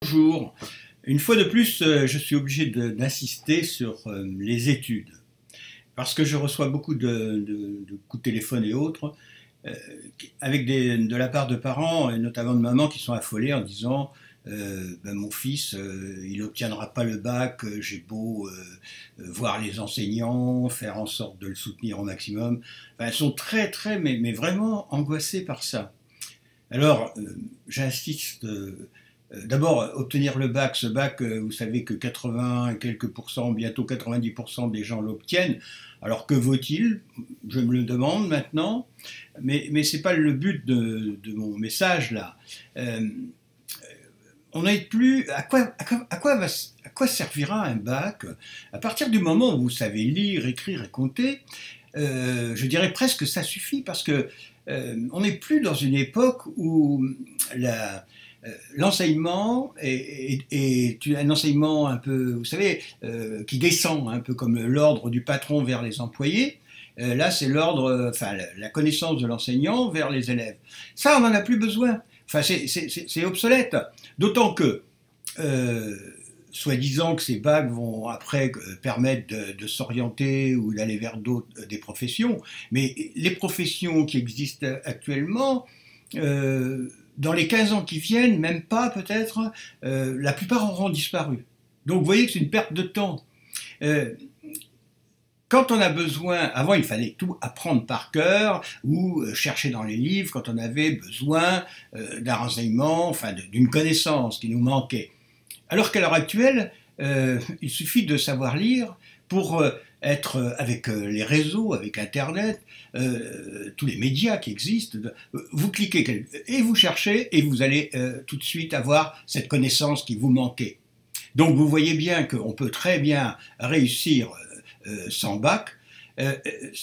Bonjour. Une fois de plus, je suis obligé d'insister sur les études. Parce que je reçois beaucoup de coups de téléphone et autres, euh, de la part de parents, et notamment de mamans, qui sont affolées en disant mon fils, il n'obtiendra pas le bac, j'ai beau voir les enseignants, faire en sorte de le soutenir au maximum. Enfin, elles sont mais vraiment angoissées par ça. Alors, j'insiste. D'abord, obtenir le bac, ce bac, vous savez que 80 et quelques pourcents, bientôt 90% des gens l'obtiennent. Alors que vaut-il? Je me le demande maintenant, mais ce n'est pas le but de mon message là. Euh, on n'est plus. À quoi servira un bac? À partir du moment où vous savez lire, écrire et compter, je dirais presque que ça suffit parce que on n'est plus dans une époque où l'enseignement est un enseignement un peu, vous savez, qui descend, un peu comme l'ordre du patron vers les employés. Là, c'est l'ordre, enfin, la connaissance de l'enseignant vers les élèves. Ça, on n'en a plus besoin. Enfin, c'est obsolète. D'autant que, soi-disant que ces bacs vont après permettre de s'orienter ou d'aller vers d'autres des professions, mais les professions qui existent actuellement, dans les 15 ans qui viennent, même pas peut-être, la plupart auront disparu. Donc vous voyez que c'est une perte de temps. Quand on a besoin, avant il fallait tout apprendre par cœur ou chercher dans les livres quand on avait besoin d'un renseignement, enfin d'une connaissance qui nous manquait. Alors qu'à l'heure actuelle, il suffit de savoir lire pour être avec les réseaux, avec Internet, tous les médias qui existent. Vous cliquez et vous cherchez et vous allez tout de suite avoir cette connaissance qui vous manquait. Donc vous voyez bien qu'on peut très bien réussir sans bac.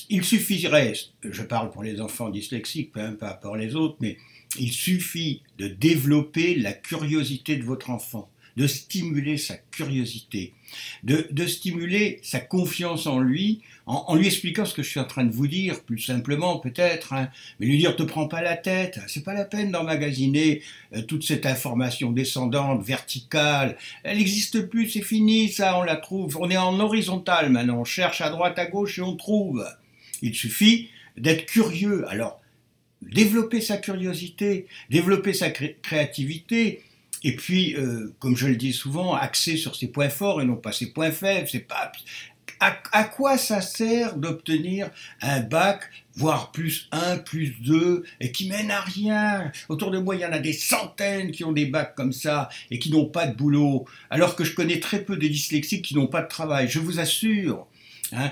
Il suffirait, je parle pour les enfants dyslexiques, pas pour les autres, mais il suffit de développer la curiosité de votre enfant, de stimuler sa curiosité, de stimuler sa confiance en lui, en lui expliquant ce que je suis en train de vous dire, plus simplement peut-être, hein, mais lui dire te prends pas la tête, c'est pas la peine d'emmagasiner toute cette information descendante, verticale, elle n'existe plus, c'est fini, ça, on la trouve, on est en horizontal maintenant, on cherche à droite, à gauche et on trouve. Il suffit d'être curieux, alors développer sa curiosité, développer sa créativité. Et puis, comme je le dis souvent, axer sur ses points forts et non pas ses points faibles. C'est pas à quoi ça sert d'obtenir un bac, voire plus un, plus deux, et qui mène à rien. Autour de moi, il y en a des centaines qui ont des bacs comme ça et qui n'ont pas de boulot, alors que je connais très peu de dyslexiques qui n'ont pas de travail. Je vous assure. Hein,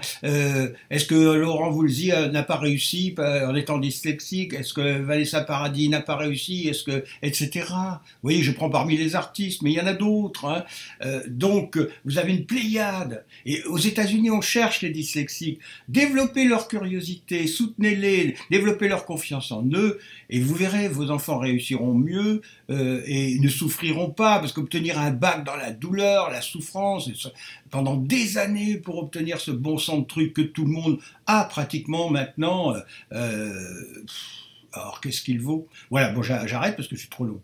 est-ce que Laurent Voulzy n'a pas réussi en étant dyslexique? Est-ce que Vanessa Paradis n'a pas réussi? Est-ce que, etc. Vous voyez, je prends parmi les artistes, mais il y en a d'autres. Hein. Donc, vous avez une pléiade. Et aux États-Unis, on cherche les dyslexiques. Développez leur curiosité, soutenez-les, développez leur confiance en eux, et vous verrez, vos enfants réussiront mieux et ne souffriront pas, parce qu'obtenir un bac dans la douleur, la souffrance, pendant des années pour obtenir ce bon sang de trucs que tout le monde a pratiquement maintenant. Alors qu'est-ce qu'il vaut? Voilà, bon, j'arrête parce que je suis trop long.